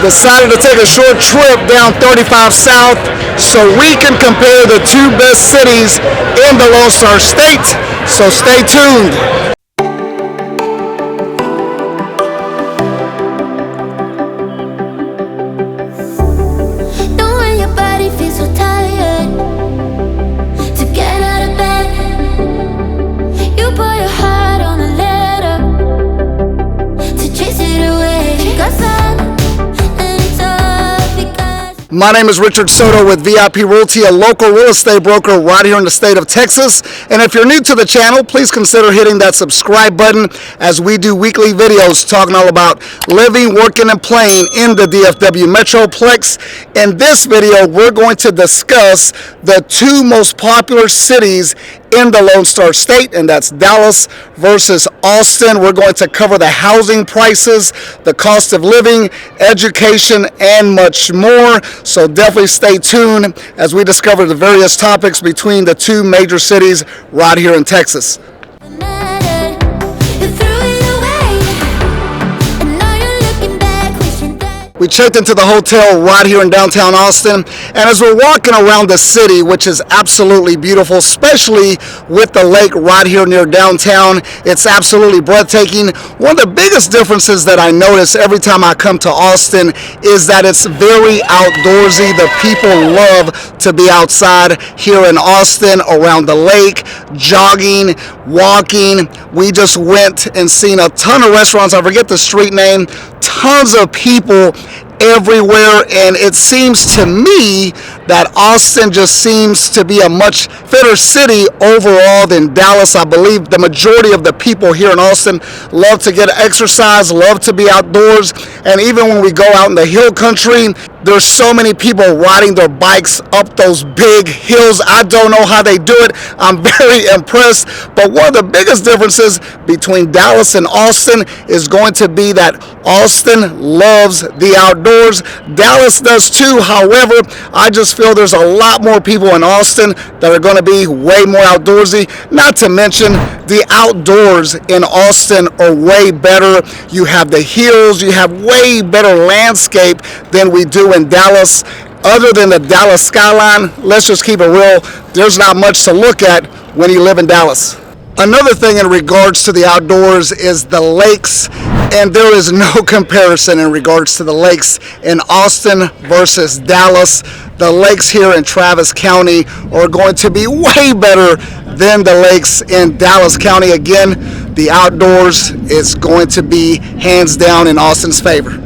decided to take a short trip down 35 South so we can compare the two best cities in the Lone Star State. So stay tuned. My name is Richard Soto with VIP Realty, a local real estate broker right here in the state of Texas. And if you're new to the channel, please consider hitting that subscribe button as we do weekly videos talking all about living, working, and playing in the DFW Metroplex. In this video, we're going to discuss the two most popular cities in the Lone Star State, and that's Dallas versus Austin. We're going to cover the housing prices, the cost of living, education, and much more. So definitely stay tuned as we discover the various topics between the two major cities right here in Texas. We checked into the hotel right here in downtown Austin, and as we're walking around the city, which is absolutely beautiful, especially with the lake right here near downtown, it's absolutely breathtaking. One of the biggest differences that I notice every time I come to Austin is that it's very outdoorsy. The people love to be outside here in Austin, around the lake, jogging, walking. We just went and seen a ton of restaurants. I forget the street name. Tons of people everywhere, and it seems to me that Austin just seems to be a much fitter city overall than Dallas. I believe the majority of the people here in Austin love to get exercise, love to be outdoors, and even when we go out in the hill country, there's so many people riding their bikes up those big hills. I don't know how they do it. I'm very impressed. But one of the biggest differences between Dallas and Austin is going to be that Austin loves the outdoors. Dallas does too. However, I just feel there's a lot more people in Austin that are going to be way more outdoorsy. Not to mention the outdoors in Austin are way better. You have the hills. You have way better landscape than we do in Dallas. Other than the Dallas skyline, let's just keep it real, there's not much to look at when you live in Dallas. Another thing in regards to the outdoors is the lakes, and there is no comparison in regards to the lakes in Austin versus Dallas. The lakes here in Travis County are going to be way better than the lakes in Dallas County. Again, the outdoors is going to be hands down in Austin's favor.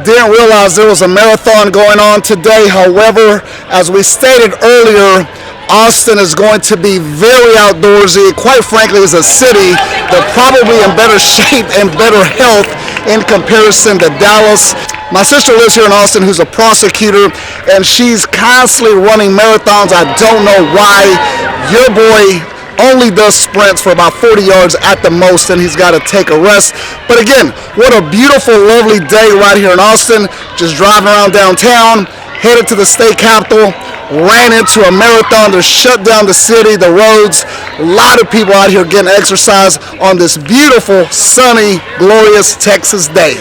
Didn't realize there was a marathon going on today. However, as we stated earlier, Austin is going to be very outdoorsy. Quite frankly, as a city, they're probably in better shape and better health in comparison to Dallas. My sister lives here in Austin, who's a prosecutor, and she's constantly running marathons. I don't know why. Your boy only does sprints for about 40 yards at the most, and he's got to take a rest. But again, what a beautiful, lovely day right here in Austin. Just driving around downtown, headed to the state capitol, ran into a marathon to shut down the city, the roads. A lot of people out here getting exercise on this beautiful, sunny, glorious Texas day.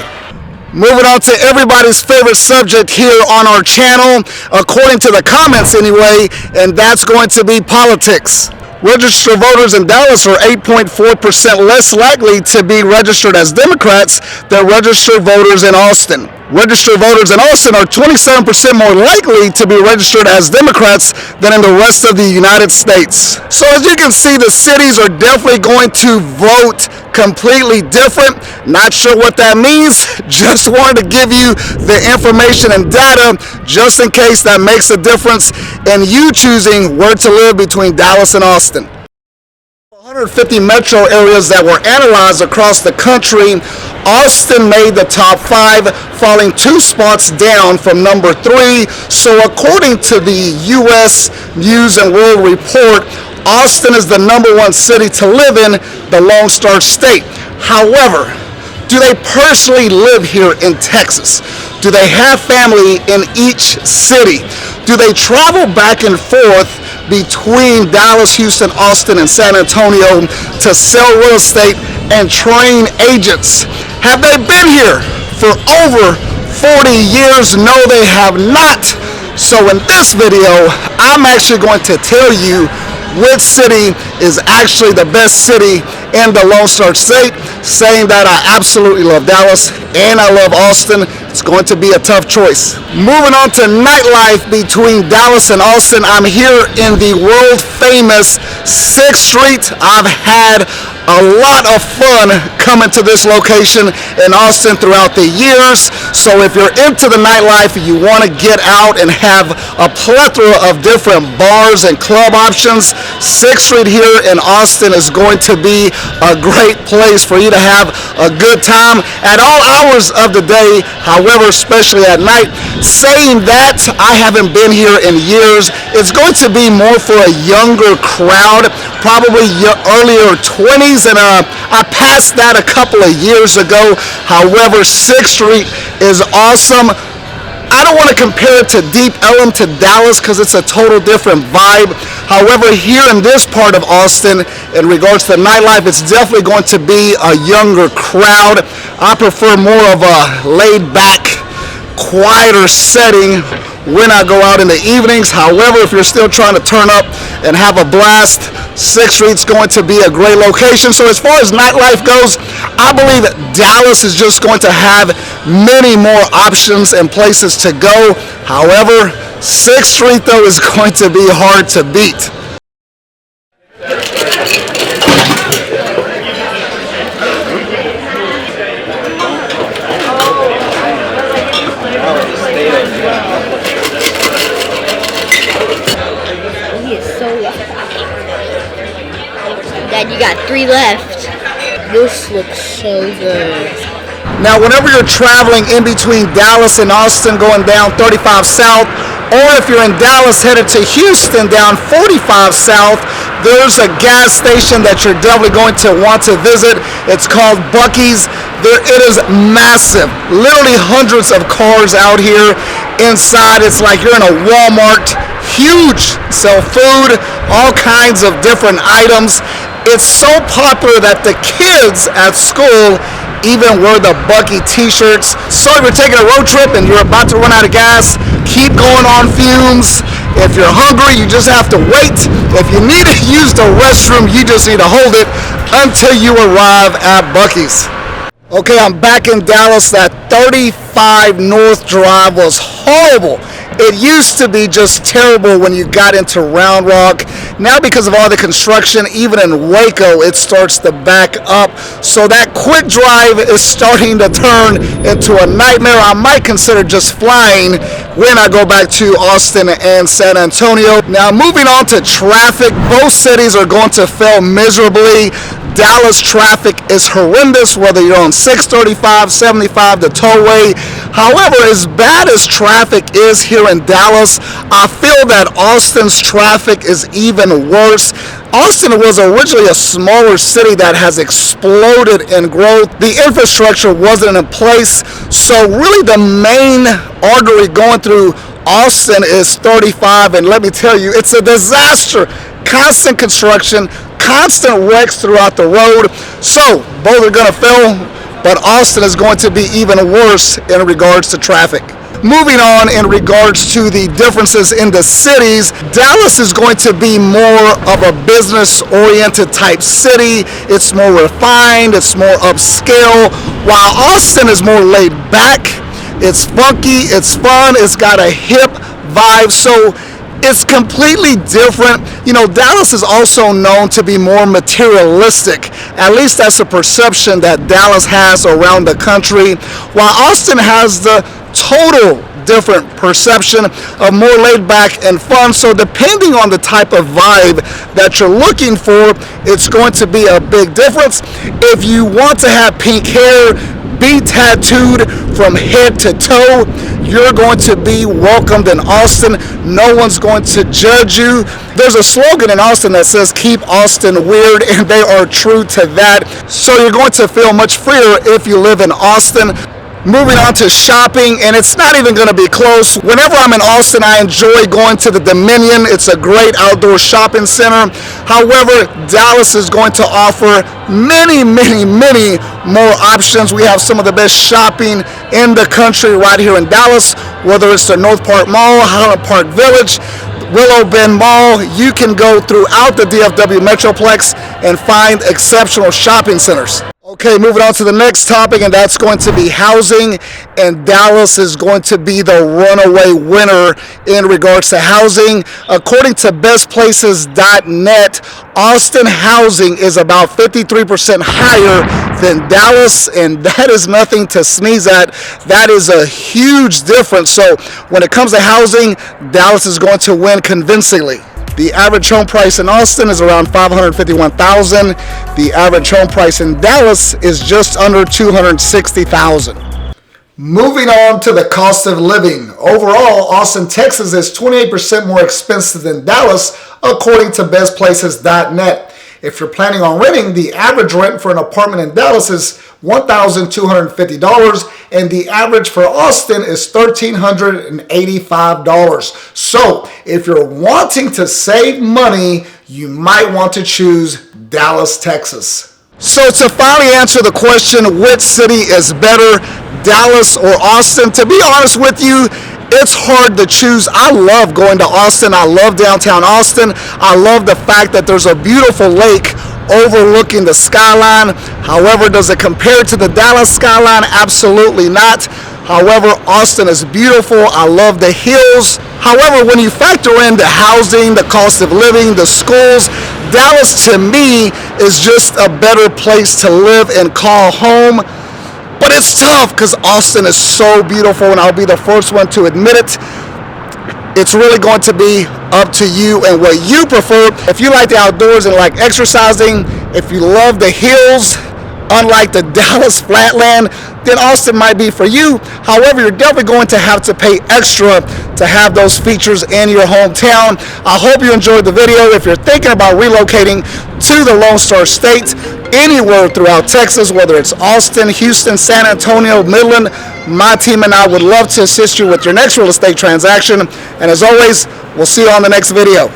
Moving on to everybody's favorite subject here on our channel, according to the comments anyway, and that's going to be politics. Registered voters in Dallas are 8.4% less likely to be registered as Democrats than registered voters in Austin. Registered voters in Austin are 27% more likely to be registered as Democrats than in the rest of the United States. So as you can see, the cities are definitely going to vote completely different. Not sure what that means. Just wanted to give you the information and data just in case that makes a difference in you choosing where to live between Dallas and Austin. 150 metro areas that were analyzed across the country, Austin made the top 5, falling 2 spots down from number 3. So according to the U.S. News and World Report, Austin is the number 1 city to live in the Lone Star State. However, do they personally live here in Texas? Do they have family in each city? Do they travel back and forth between Dallas, Houston, Austin, and San Antonio to sell real estate and train agents? Have they been here for over 40 years? No, they have not. So in this video, I'm actually going to tell you which city is actually the best city in the Lone Star State, saying that I absolutely love Dallas and I love Austin. It's going to be a tough choice. Moving on to nightlife between Dallas and Austin, I'm here in the world famous 6th Street. I've had a lot of fun coming to this location in Austin throughout the years. So if you're into the nightlife, you want to get out and have a plethora of different bars and club options, 6th Street here in Austin is going to be a great place for you to have a good time at all hours of the day, however, especially at night. Saying that, I haven't been here in years. It's going to be more for a younger crowd, probably earlier 20s, and I passed that a couple of years ago. However, 6th Street is awesome. I don't want to compare it to Deep Ellum to Dallas because it's a total different vibe. However, here in this part of Austin, in regards to nightlife, it's definitely going to be a younger crowd. I prefer more of a laid-back, quieter setting when I go out in the evenings. However, if you're still trying to turn up and have a blast, 6th Street's going to be a great location. So as far as nightlife goes, I believe Dallas is just going to have many more options and places to go. However, 6th Street though is going to be hard to beat. Dad, you got 3 left. This looks so good. Now, whenever you're traveling in between Dallas and Austin going down 35 South, or if you're in Dallas headed to Houston down 45 South, there's a gas station that you're definitely going to want to visit. It's called Buc-ee's. It is massive. Literally hundreds of cars out here. Inside, it's like you're in a Walmart. Huge. Sell food, all kinds of different items. It's so popular that the kids at school even wear the Buc-ee t-shirts. So if you're taking a road trip and you're about to run out of gas, keep going on fumes. If you're hungry, you just have to wait. If you need to use the restroom, you just need to hold it until you arrive at Buc-ee's. Okay, I'm back in Dallas. That 35 North Drive was horrible. It used to be just terrible when you got into Round Rock. Now because of all the construction, even in Waco, it starts to back up. So that quick drive is starting to turn into a nightmare. I might consider just flying when I go back to Austin and San Antonio. Now moving on to traffic, both cities are going to fail miserably. Dallas traffic is horrendous, whether you're on 635, 75, the tollway. However, as bad as traffic is here in Dallas, I feel that Austin's traffic is even worse. Austin was originally a smaller city that has exploded in growth. The infrastructure wasn't in place, so really the main artery going through Austin is 35, and let me tell you, it's a disaster. Constant construction, constant wrecks throughout the road. So both are going to fail, but Austin is going to be even worse in regards to traffic. Moving on in regards to the differences in the cities, Dallas is going to be more of a business-oriented type city. It's more refined, it's more upscale, while Austin is more laid back. It's funky, it's fun, it's got a hip vibe. So it's completely different. You know, Dallas is also known to be more materialistic. At least that's the perception that Dallas has around the country, while Austin has the total different perception of more laid back and fun. So depending on the type of vibe that you're looking for, it's going to be a big difference. If you want to have pink hair, be tattooed from head to toe, you're going to be welcomed in Austin. No one's going to judge you. There's a slogan in Austin that says, keep Austin weird, and they are true to that. So you're going to feel much freer if you live in Austin. Moving on to shopping, and it's not even going to be close. Whenever I'm in Austin, I enjoy going to the Dominion. It's a great outdoor shopping center. However, Dallas is going to offer many more options. We have some of the best shopping in the country right here in Dallas, whether it's the North Park Mall, Highland Park Village, Willow Bend Mall. You can go throughout the DFW Metroplex and find exceptional shopping centers. Okay, moving on to the next topic, and that's going to be housing. And Dallas is going to be the runaway winner in regards to housing. According to bestplaces.net, Austin housing is about 53% higher than Dallas, and that is nothing to sneeze at. That is a huge difference. So when it comes to housing, Dallas is going to win convincingly. The average home price in Austin is around $551,000. The average home price in Dallas is just under $260,000. Moving on to the cost of living. Overall, Austin, Texas is 28% more expensive than Dallas, according to bestplaces.net. If you're planning on renting, the average rent for an apartment in Dallas is $1,250, and the average for Austin is $1,385. So if you're wanting to save money, you might want to choose Dallas, Texas. So to finally answer the question, which city is better, Dallas or Austin? To be honest with you, it's hard to choose. I love going to Austin. I love downtown Austin. I love the fact that there's a beautiful lake overlooking the skyline. However, does it compare to the Dallas skyline? Absolutely not. However, Austin is beautiful. I love the hills. However, when you factor in the housing, the cost of living, the schools, Dallas to me is just a better place to live and call home. But it's tough because Austin is so beautiful, and I'll be the first one to admit it. It's really going to be up to you and what you prefer. If you like the outdoors and like exercising, if you love the hills, unlike the Dallas flatland, then Austin might be for you. However, you're definitely going to have to pay extra to have those features in your hometown. I hope you enjoyed the video. If you're thinking about relocating to the Lone Star State, anywhere throughout Texas, whether it's Austin, Houston, San Antonio, Midland, my team and I would love to assist you with your next real estate transaction. And as always, we'll see you on the next video.